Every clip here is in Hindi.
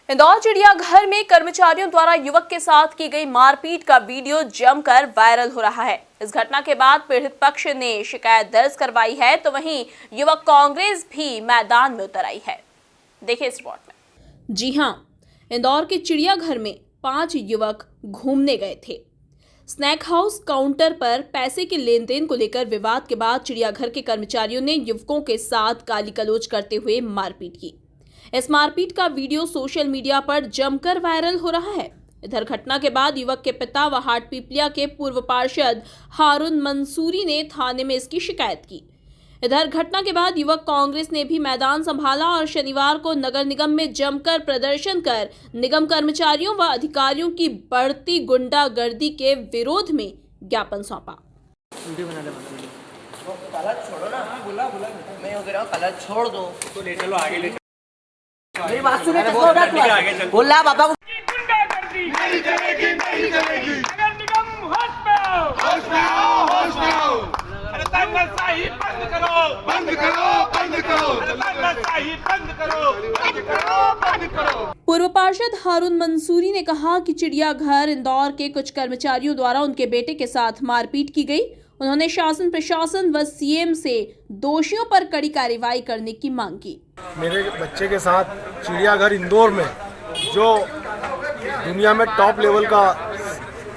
इंदौर चिड़ियाघर में कर्मचारियों द्वारा युवक के साथ की गई मारपीट का वीडियो जमकर वायरल हो रहा है। इस घटना के बाद पीड़ित पक्ष ने शिकायत दर्ज करवाई है, तो वहीं युवक कांग्रेस भी मैदान में उतर आई है। देखिए इस रिपोर्ट में। जी हां, इंदौर के चिड़ियाघर में 5 युवक घूमने गए थे। स्नैक हाउस काउंटर पर पैसे के लेन देन को लेकर विवाद के बाद चिड़ियाघर के कर्मचारियों ने युवकों के साथ गाली गलौज करते हुए मारपीट की। इस मारपीट का वीडियो सोशल मीडिया पर जमकर वायरल हो रहा है। इधर घटना के बाद युवक के पिता व हाटपीपलिया के पूर्व पार्षद हारून मंसूरी ने थाने में इसकी शिकायत की। इधर घटना के बाद युवक कांग्रेस ने भी मैदान संभाला और शनिवार को नगर निगम में जमकर प्रदर्शन कर निगम कर्मचारियों व अधिकारियों की बढ़ती गुंडागर्दी के विरोध में ज्ञापन सौंपा। कलर छोड़ो ना, बोला मैं कह रहा हूँ कलर छोड़ दो तो ले चलो आगे ले। मेरी बात सुने तो बोला बाबा को नहीं चलेगी नहीं चलेगी। नगर निगम होश में आओ, होश में आओ, होश में आओ। अरे तानाशाही बंद करो, बंद करो, बंद करो। अरे तानाशाही बंद करो, बंद करो, बंद करो। पूर्व पार्षद हारून मंसूरी ने कहा कि चिड़ियाघर इंदौर के कुछ कर्मचारियों द्वारा उनके बेटे के साथ मारपीट की गई। उन्होंने शासन प्रशासन व सीएम से दोषियों पर कड़ी कार्रवाई करने की मांग की। मेरे बच्चे के साथ चिड़ियाघर इंदौर में जो दुनिया में टॉप लेवल का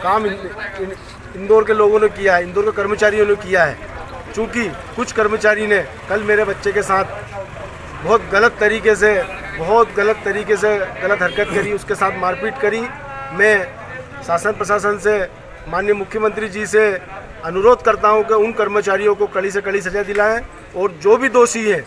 काम इंदौर के लोगों ने किया है, इंदौर के कर्मचारियों ने किया है। चूँकि कुछ कर्मचारी ने कल मेरे बच्चे के साथ बहुत गलत तरीके से गलत हरकत करी, उसके साथ मारपीट करी। मैं शासन प्रशासन से माननीय मुख्यमंत्री जी से अनुरोध करता हूं कि उन कर्मचारियों को कड़ी से कड़ी सजा दिलाएं और जो भी दोषी है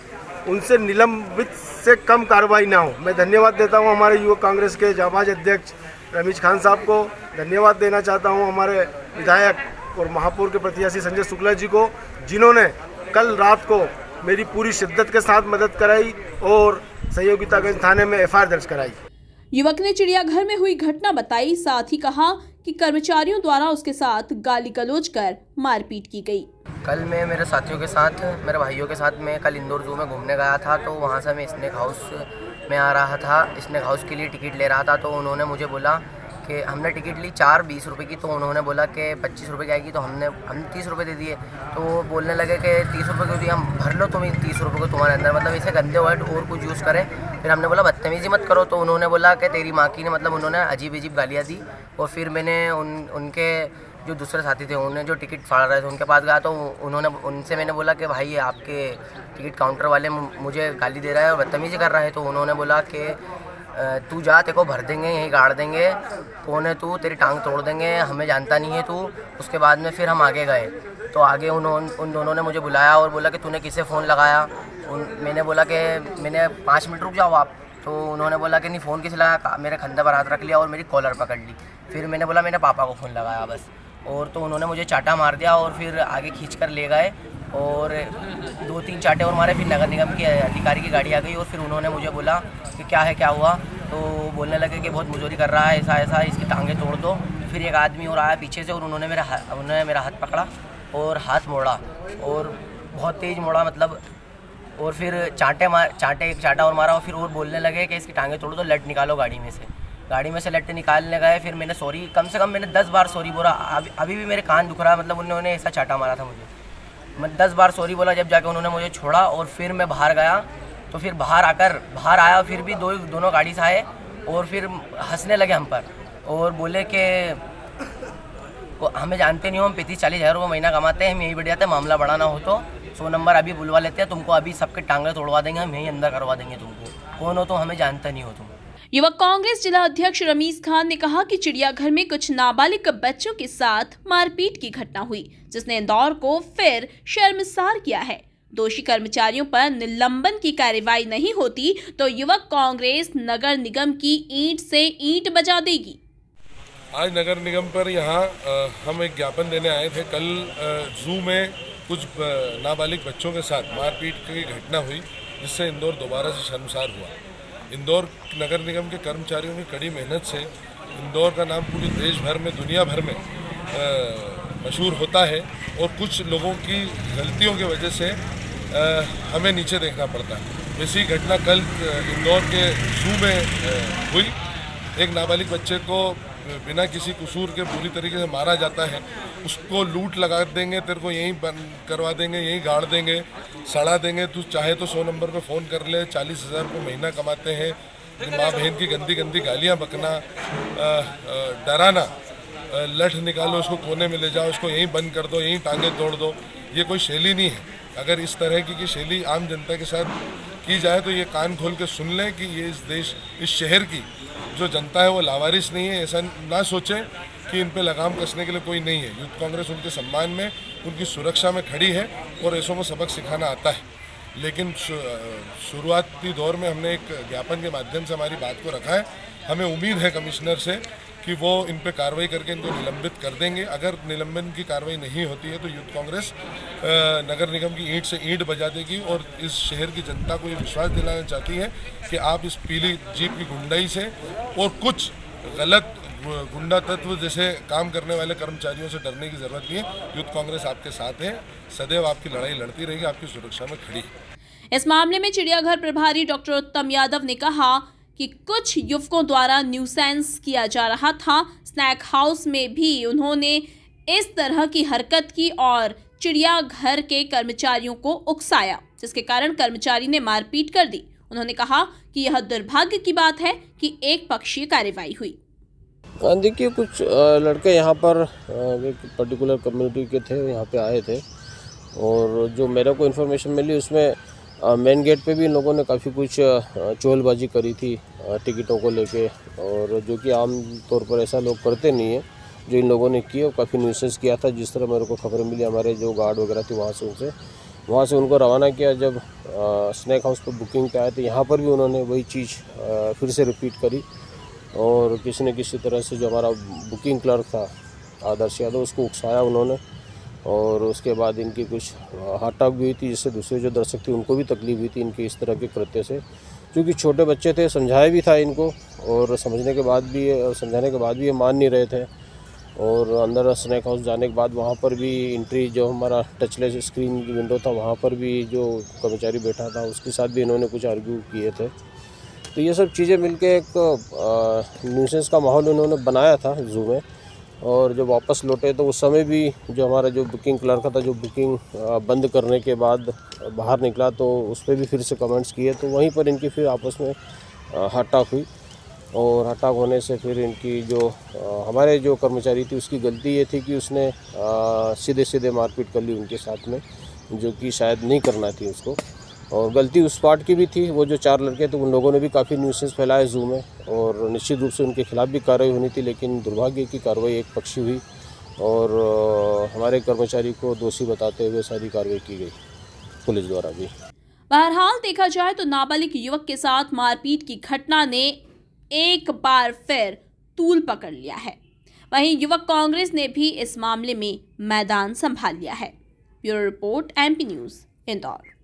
उनसे निलंबित से कम कार्रवाई ना हो। मैं धन्यवाद देता हूं हमारे युवक कांग्रेस के जाबाज अध्यक्ष रमीज खान साहब को। धन्यवाद देना चाहता हूं हमारे विधायक और महापौर के प्रत्याशी संजय शुक्ला जी को, जिन्होंने कल रात को मेरी पूरी शिद्दत के साथ मदद कराई और सहयोगितागंज थाने में एफआईआर दर्ज कराई। युवक ने चिड़ियाघर में हुई घटना बताई, साथ ही कहा कि कर्मचारियों द्वारा उसके साथ गाली गलौज कर मारपीट की गई। कल मैं मेरे साथियों के साथ, मेरे भाइयों के साथ मैं कल इंदौर जू में घूमने गया था। तो वहाँ से मैं स्नैक हाउस में आ रहा था। स्नैक हाउस के लिए टिकट ले रहा था। तो उन्होंने मुझे बोला कि हमने टिकट ली 4 20 रुपये की। तो उन्होंने बोला कि 25 रुपये की आएगी। तो हमने 30 रुपये दे दिए। तो वो बोलने लगे कि 30 रुपये क्यों दिए, हम भर लो तुम 30 रुपये को तुम्हारे अंदर, मतलब इसे गंदे वर्ड और कुछ यूज़ करें। फिर हमने बोला बदतमीजी मत करो। तो उन्होंने बोला कि तेरी माँ की ने, मतलब उन्होंने अजीब अजीब गालियाँ दी। और फिर मैंने उनके जो दूसरे साथी थे, उन्हें जो टिकट फाड़ रहे थे उनके पास गया। तो उनसे मैंने बोला कि भाई आपके टिकट काउंटर वाले मुझे गाली दे रहा है और बदतमीजी कर रहा है। तो उन्होंने बोला कि तू जा, तेरे को भर देंगे, यहीं गाड़ देंगे, कौन है तू, तेरी टांग तोड़ देंगे, हमें जानता नहीं है तू। उसके बाद में फिर हम आगे गए। तो आगे उन दोनों ने मुझे बुलाया और बोला कि तूने किसे फ़ोन लगाया। मैंने बोला कि मैंने 5 मिनट रुक जाओ आप। तो उन्होंने बोला कि नहीं फ़ोन किसे लगाया, मेरे कंधे पर हाथ रख लिया और मेरी कॉलर पकड़ ली। फिर मैंने बोला मैंने पापा को फ़ोन लगाया बस। और तो उन्होंने मुझे चाटा मार दिया और फिर आगे खींच कर ले गए और 2-3 चाटे और मारे। फिर नगर निगम के अधिकारी की गाड़ी आ गई और फिर उन्होंने मुझे बोला कि क्या है, क्या हुआ। तो बोलने लगे कि बहुत मजदूरी कर रहा है, ऐसा इसकी टांगें तोड़ दो। फिर एक आदमी और आया पीछे से और उन्होंने मेरा हाथ पकड़ा और हाथ मोड़ा और बहुत तेज़ मोड़ा, मतलब। और फिर एक चाटा और मारा और फिर और बोलने लगे कि इसकी टांगें तोड़ दो, लट निकालो गाड़ी में से लट निकालने गए। फिर मैंने सॉरी, कम से कम मैंने 10 बार सॉरी बोला। अभी भी मेरे कान दुख रहा है, मतलब उन्होंने ऐसा चाटा मारा था मुझे। मैं 10 बार सॉरी बोला, जब जाके उन्होंने मुझे छोड़ा। और फिर मैं बाहर गया। तो फिर बाहर आया, फिर भी दोनों गाड़ी से आए और फिर हंसने लगे हम पर और बोले कि हमें जानते नहीं हो, हम 35-40 हज़ार रुपये महीना कमाते हैं, हम यहीं बैठ जाते हैं, मामला बढ़ाना हो तो 100 नंबर अभी बुलवा लेते हैं, तुमको अभी सबके टांगे तोड़वा देंगे, हम यहीं अंदर करवा देंगे तुमको, कौन हो तो हमें जानते नहीं हो तुम। युवक कांग्रेस जिला अध्यक्ष रमीज खान ने कहा कि चिड़ियाघर में कुछ नाबालिग बच्चों के साथ मारपीट की घटना हुई, जिसने इंदौर को फिर शर्मसार किया है। दोषी कर्मचारियों पर निलंबन की कार्रवाई नहीं होती तो युवक कांग्रेस नगर निगम की ईंट से ईंट बजा देगी। आज नगर निगम पर यहाँ हम एक ज्ञापन देने आए थे। कल जू में कुछ नाबालिग बच्चों के साथ मारपीट की घटना हुई, जिससे इंदौर दोबारा से शर्मसार हुआ। इंदौर नगर निगम के कर्मचारियों की कड़ी मेहनत से इंदौर का नाम पूरे देश भर में, दुनिया भर में मशहूर होता है और कुछ लोगों की गलतियों की वजह से हमें नीचे देखना पड़ता है। वैसी घटना कल इंदौर के जू में हुई। एक नाबालिग बच्चे को बिना किसी कसूर के पूरी तरीके से मारा जाता है, उसको लूट लगा देंगे, तेरे को यहीं बंद करवा देंगे, यहीं गाड़ देंगे, सड़ा देंगे, तू चाहे तो 100 नंबर पे फ़ोन कर ले, 40,000 रुपये महीना कमाते हैं। माँ बहन की गंदी गंदी गालियाँ बकना, डराना, लठ निकालो, उसको कोने में ले जाओ, उसको यहीं बंद कर दो, यहीं टांगे तोड़ दो, ये कोई शैली नहीं है। अगर इस तरह की शैली आम जनता के साथ की जाए तो ये कान खोल के सुन लें कि ये इस देश, इस शहर की जो जनता है वो लावारिस नहीं है। ऐसा ना सोचें कि इन पे लगाम कसने के लिए कोई नहीं है। यूथ कांग्रेस उनके सम्मान में, उनकी सुरक्षा में खड़ी है और ऐसों को सबक सिखाना आता है। लेकिन शुरुआती दौर में हमने एक ज्ञापन के माध्यम से हमारी बात को रखा है। हमें उम्मीद है कमिश्नर से कि वो इन पे कार्रवाई करके इनको निलंबित कर देंगे। अगर निलंबन की कार्रवाई नहीं होती है तो यूथ कांग्रेस नगर निगम की ईंट से ईंट बजा देगी और इस शहर की जनता को ये विश्वास दिलाना चाहती है कि आप इस पीली जीप की गुंडाई से और कुछ गलत गुंडा तत्व जैसे काम करने वाले कर्मचारियों से डरने की जरूरत नहीं है। यूथ कांग्रेस आपके साथ है, सदैव आपकी लड़ाई लड़ती रहेगी, आपकी सुरक्षा में खड़ी है। इस मामले में चिड़ियाघर प्रभारी डॉक्टर उत्तम यादव ने कहा कि कुछ युवकों द्वारा न्यूसेंस किया जा रहा था। स्नैक हाउस में भी उन्होंने इस तरह की हरकत की और चिड़ियाघर के कर्मचारियों को उकसाया, जिसके कारण कर्मचारी ने मारपीट कर दी। उन्होंने कहा कि यह दुर्भाग्य की बात है कि एक पक्षीय कार्रवाई हुई। देखिए, कुछ लड़के यहाँ पर एक पर्टिकुलर कम्युनिटी के थे, यहाँ पे आए थे और जो मेरे को इन्फॉर्मेशन मिली उसमें मेन गेट पे भी इन लोगों ने काफ़ी कुछ चोलबाजी करी थी टिकटों को लेके, और जो कि आम तौर पर ऐसा लोग करते नहीं है। जो इन लोगों ने किया काफ़ी न्यूसेंस किया था। जिस तरह मेरे को खबरें मिली, हमारे जो गार्ड वगैरह थे वहाँ से उनको रवाना किया। जब स्नैक हाउस पर बुकिंग पे आए तो यहाँ पर भी उन्होंने वही चीज़ फिर से रिपीट करी और किसी न किसी तरह से जो हमारा बुकिंग क्लर्क था आदर्श यादव, उसको उकसाया उन्होंने। और उसके बाद इनकी कुछ हाथाक भी हुई थी, जिससे दूसरे जो दर्शक थे उनको भी तकलीफ हुई थी इनके इस तरह के कृत्य से। क्योंकि छोटे बच्चे थे, समझाया भी था इनको और समझने के बाद भी समझाने के बाद भी ये मान नहीं रहे थे। और अंदर स्नैक हाउस जाने के बाद वहाँ पर भी एंट्री, जो हमारा टचलेस स्क्रीन की विंडो था, वहाँ पर भी जो कर्मचारी बैठा था उसके साथ भी इन्होंने कुछ आर्ग्यू किए थे। तो ये सब चीज़ें मिलके एक न्यूसेंस का माहौल उन्होंने बनाया था जू में। और जब वापस लौटे तो उस समय भी जो हमारा जो बुकिंग क्लर्क था, जो बुकिंग बंद करने के बाद बाहर निकला तो उस पर भी फिर से कमेंट्स किए। तो वहीं पर इनकी फिर आपस में हटाक हुई और हटाक होने से फिर इनकी जो हमारे जो कर्मचारी थी उसकी गलती ये थी कि उसने सीधे सीधे मारपीट कर ली उनके साथ में, जो कि शायद नहीं करना थी उसको। और गलती उस पार्ट की भी थी। वो जो 4 लड़के थे उन लोगों ने भी काफ़ी न्यूसेंस फैलाए जू में और निश्चित रूप से उनके खिलाफ भी कार्रवाई होनी थी, लेकिन दुर्भाग्य की कार्रवाई एक पक्षी हुई और हमारे कर्मचारी को दोषी बताते हुए सारी कार्रवाई की गई पुलिस द्वारा भी। बहरहाल देखा जाए तो नाबालिग युवक के साथ मारपीट की घटना ने एक बार फिर तूल पकड़ लिया है। वहीं युवक कांग्रेस ने भी इस मामले में मैदान संभाल लिया है। Bureau report, MP news, Indore.